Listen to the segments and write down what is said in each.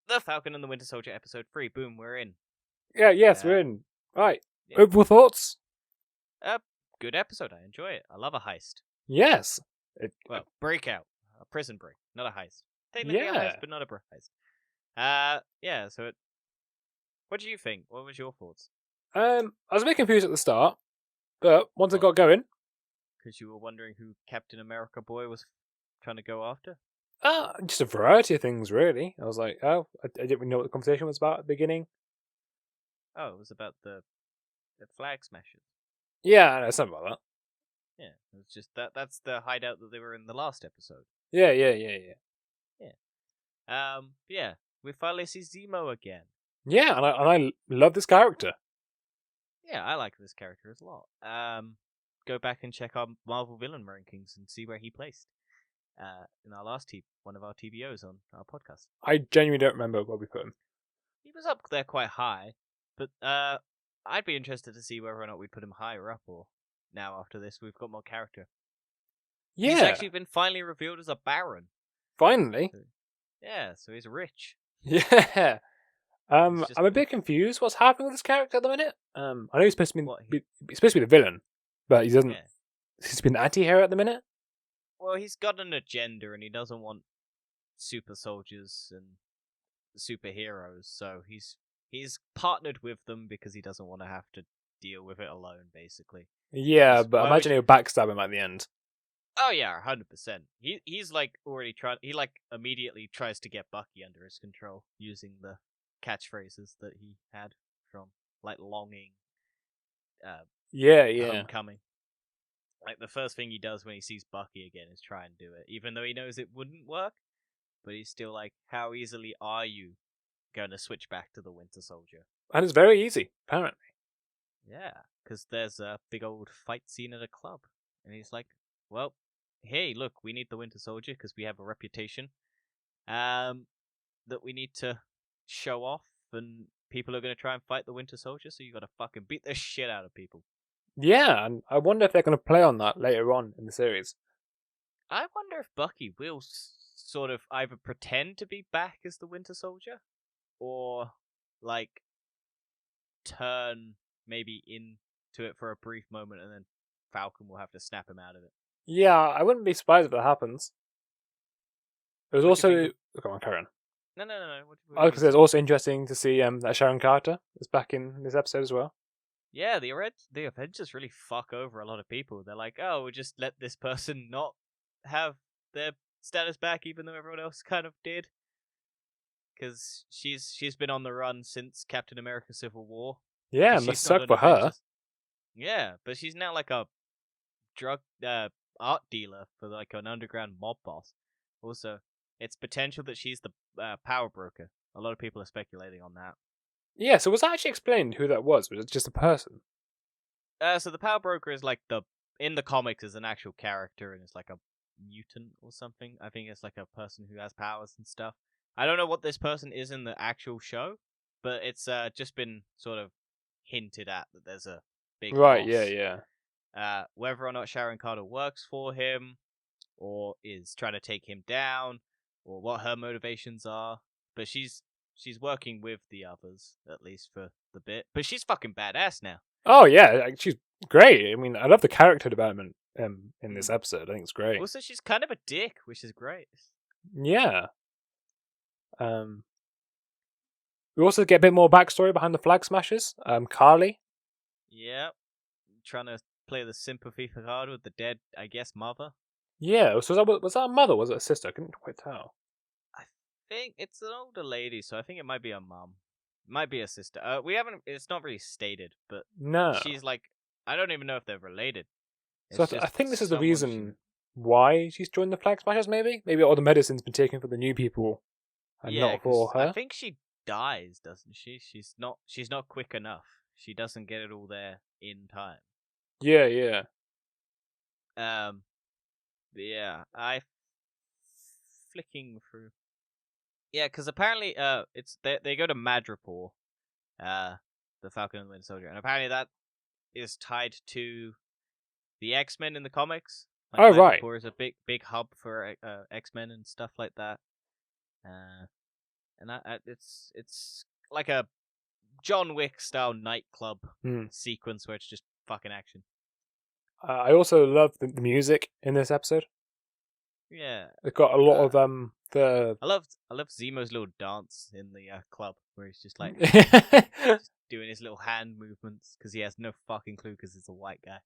The Falcon and the Winter Soldier, episode 3. Boom, we're in. Yes, we're in. Right. Yeah. Overall thoughts? Good episode. I enjoy it. I love a heist. Yes. Well, breakout. A prison break, not a heist. Technically a Yeah. heist, but not a heist. So what do you think? What was your thoughts? I was a bit confused at the start, but once I got going, Because you were wondering who Captain America boy was trying to go after? just a variety of things, really. I was like, I didn't really know what the conversation was about at the beginning. Oh, it was about the flag smashers. Yeah, I know something about that. Yeah, it was just that's the hideout that they were in the last episode. Yeah. Yeah, we finally see Zemo again. Yeah, and I love this character. Yeah, I like this character a lot. Go back and check our Marvel villain rankings and see where he placed. In our last one of our TVOs on our podcast. I genuinely don't remember where we put him. He was up there quite high, but I'd be interested to see whether or not we put him higher up, or now after this we've got more character. Yeah. He's actually been finally revealed as a baron. Finally. Yeah, so he's rich. Yeah. I'm a bit confused what's happening with this character at the minute. I know he's supposed to be the villain, but he doesn't. Yeah. He's been anti-hero at the minute. Well, he's got an agenda, and he doesn't want super soldiers and superheroes, so he's partnered with them because he doesn't want to have to deal with it alone, basically. Yeah, but imagine he'll backstab him at the end. Oh yeah, 100%. He's like already trying. He like immediately tries to get Bucky under his control using the catchphrases that he had from like Longing. Homecoming. Like the first thing he does when he sees Bucky again is try and do it, even though he knows it wouldn't work. But he's still like, how easily are you going to switch back to the Winter Soldier? And it's very easy, apparently. Yeah, because there's a big old fight scene at a club, and he's like, well, hey, look, we need the Winter Soldier because we have a reputation that we need to show off, and people are going to try and fight the Winter Soldier, so you got to fucking beat the shit out of people. Yeah, and I wonder if they're going to play on that later on in the series. I wonder if Bucky will sort of either pretend to be back as the Winter Soldier, or like turn maybe into it for a brief moment, and then Falcon will have to snap him out of it. Yeah, I wouldn't be surprised if that happens. It was also... Come on, Karen. No. Because it's also interesting to see that Sharon Carter is back in this episode as well. Yeah, the Avengers really fuck over a lot of people. They're like, oh, we'll just let this person not have their status back, even though everyone else kind of did. Because she's been on the run since Captain America Civil War. Yeah, it must suck for her. Yeah, but she's now like a drug art dealer for like an underground mob boss. Also, it's potential that she's the power broker. A lot of people are speculating on that. Yeah, so was that actually explained who that was? Was it just a person? So the power broker is like in the comics is an actual character, and it's like a mutant or something. I think it's like a person who has powers and stuff. I don't know what this person is in the actual show, but it's just been sort of hinted at that there's a big boss. Yeah. Whether or not Sharon Carter works for him, or is trying to take him down, or what her motivations are, but she's working with the others, at least for the bit. But she's fucking badass now. Oh, yeah, she's great. I mean, I love the character development in this episode. I think it's great. Also, she's kind of a dick, which is great. Yeah. We also get a bit more backstory behind the Flag Smashers. Carly. Yeah. Trying to play the sympathy card with the dead, I guess, mother. Yeah, so was that a mother or was it a sister? I couldn't quite tell. I think it's an older lady, so I think it might be a mom. Might be a sister. It's not really stated, but no. She's like, I don't even know if they're related. So I think this is the reason why she's joined the Flag Smashers, maybe? Maybe all the medicine's been taken for the new people and not for her. I think she dies, doesn't she? She's not quick enough. She doesn't get it all there in time. Yeah. Yeah, flicking through. Yeah, because apparently, it's they go to Madripoor, the Falcon and the Winter Soldier, and apparently that is tied to the X-Men in the comics. Like right. Madripoor is a big hub for X-Men and stuff like that. and it's like a John Wick style nightclub sequence where it's just fucking action. I also love the music in this episode. Yeah, It's got a lot of the. I love Zemo's little dance in the club where he's just like just doing his little hand movements because he has no fucking clue because he's a white guy.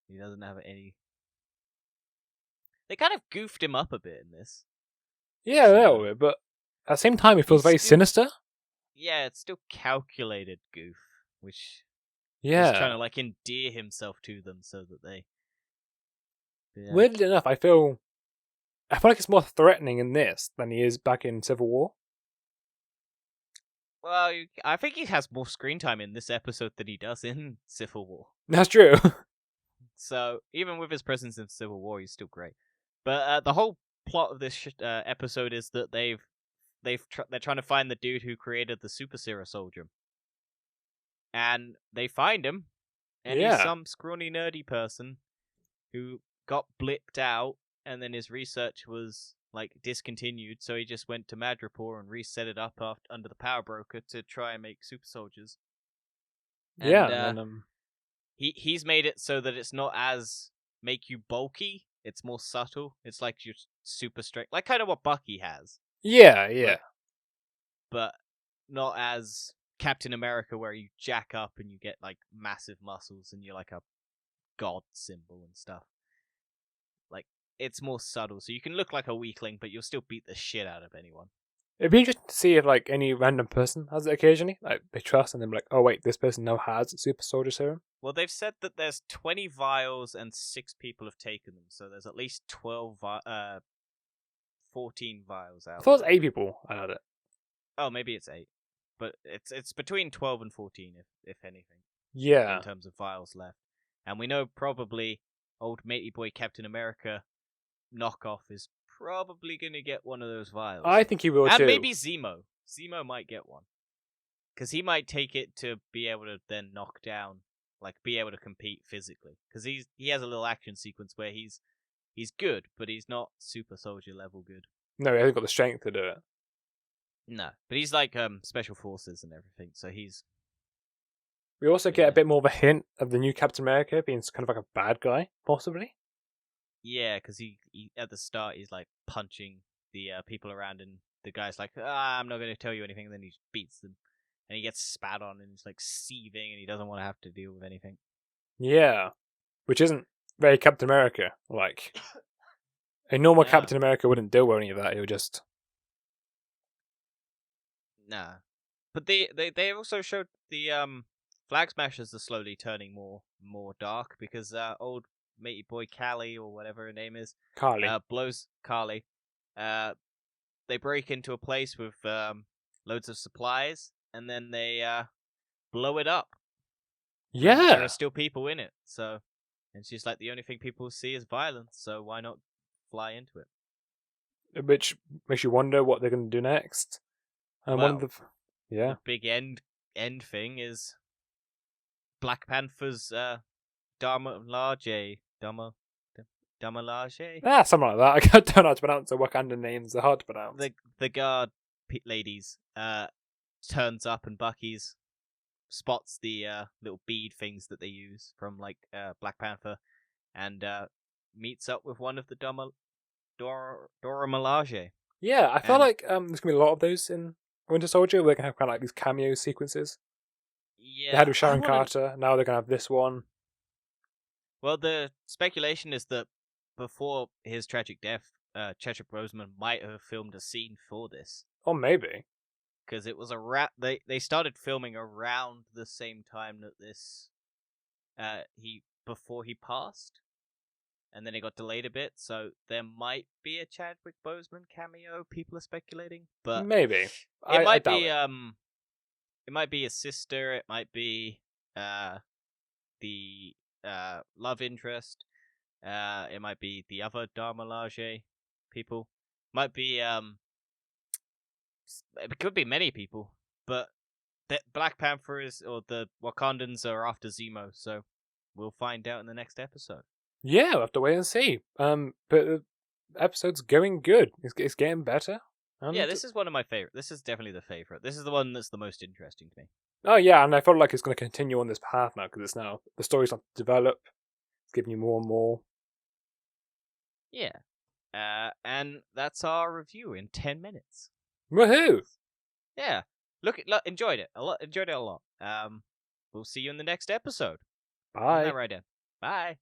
He doesn't have any. They kind of goofed him up a bit in this. Yeah, a little bit, but at the same time, it feels very sinister. Yeah, it's still calculated goof, which he's trying to like endear himself to them so that they. Yeah. Weirdly enough, I feel like it's more threatening in this than he is back in Civil War. Well, I think he has more screen time in this episode than he does in Civil War. That's true. So even with his presence in Civil War, he's still great. But the whole plot of this episode is that they're trying to find the dude who created the Super Serum Soldier, and they find him, and he's some scrawny nerdy person who got blipped out, and then his research was like discontinued, so he just went to Madripoor and reset it up under the Power Broker to try and make super soldiers. And, he's made it so that it's not as make you bulky, it's more subtle. It's like you're super strength, like kind of what Bucky has. Yeah. But not as Captain America, where you jack up and you get like massive muscles and you're like a god symbol and stuff. Like, it's more subtle, so you can look like a weakling, but you'll still beat the shit out of anyone. It'd be interesting to see if like any random person has it occasionally. Like they trust and they're like, oh wait, this person now has super soldier serum. Well, they've said that there's 20 vials and 6 people have taken them, so there's at least 14 vials out. I thought it was 8 people. I had it. Oh, maybe it's 8, but it's between 12 and 14, if anything. Yeah. In terms of vials left, and we know probably old matey boy Captain America knockoff is probably gonna get one of those vials. I think he will and too. And maybe Zemo. Zemo might get one. Because he might take it to be able to then knock down, like be able to compete physically. Because he has a little action sequence where he's good, but he's not super soldier level good. No, he hasn't got the strength to do it. No, but he's like special forces and everything, so he's. We also get a bit more of a hint of the new Captain America being kind of like a bad guy, possibly. Yeah, because he at the start he's like punching the people around, and the guy's like, I'm not going to tell you anything, and then he beats them. And he gets spat on, and he's like seething, and he doesn't want to have to deal with anything. Yeah, which isn't very Captain America. Like, a normal Captain America wouldn't deal with any of that. He would just... Nah. But they also showed the Flag Smashers are slowly turning more dark, because old matey boy Callie, or whatever her name is, blows Carly. They break into a place with loads of supplies, and then they blow it up. Yeah. And there are still people in it, so... And she's like, the only thing people see is violence, so why not fly into it? Which makes you wonder what they're going to do next. And well, one of the big end thing is Black Panther's Damalage. Something like that. I don't know how to pronounce the Wakandan names. They're hard to pronounce. The guard ladies turns up, and Bucky's spots the little bead things that they use from like Black Panther, and meets up with one of the Dora Milaje. Yeah, I feel like there's gonna be a lot of those in Winter Soldier. We're gonna have kind of like these cameo sequences. Yeah, they had with Sharon Carter. Now they're gonna have this one. Well, the speculation is that before his tragic death, Chadwick Boseman might have filmed a scene for this. Or maybe. Because it was they started filming around the same time that this before he passed, and then it got delayed a bit, so there might be a Chadwick Boseman cameo. People are speculating, but maybe it might be it might be a sister. It might be the love interest. It might be the other Darmalage people. Might be it could be many people, but the Black Panther or the Wakandans are after Zemo, so we'll find out in the next episode. Yeah, we'll have to wait and see. But the episode's going good. It's getting better. Yeah, this is one of my favorite. This is definitely the favorite. This is the one that's the most interesting to me. Oh yeah, and I feel like it's going to continue on this path now because it's now the story's not to develop. It's giving you more and more. Yeah. And that's our review in 10 minutes. Woohoo! Yeah. Enjoyed it a lot. Enjoyed it a lot. We'll see you in the next episode. Bye. Isn't that right, Dan? Bye.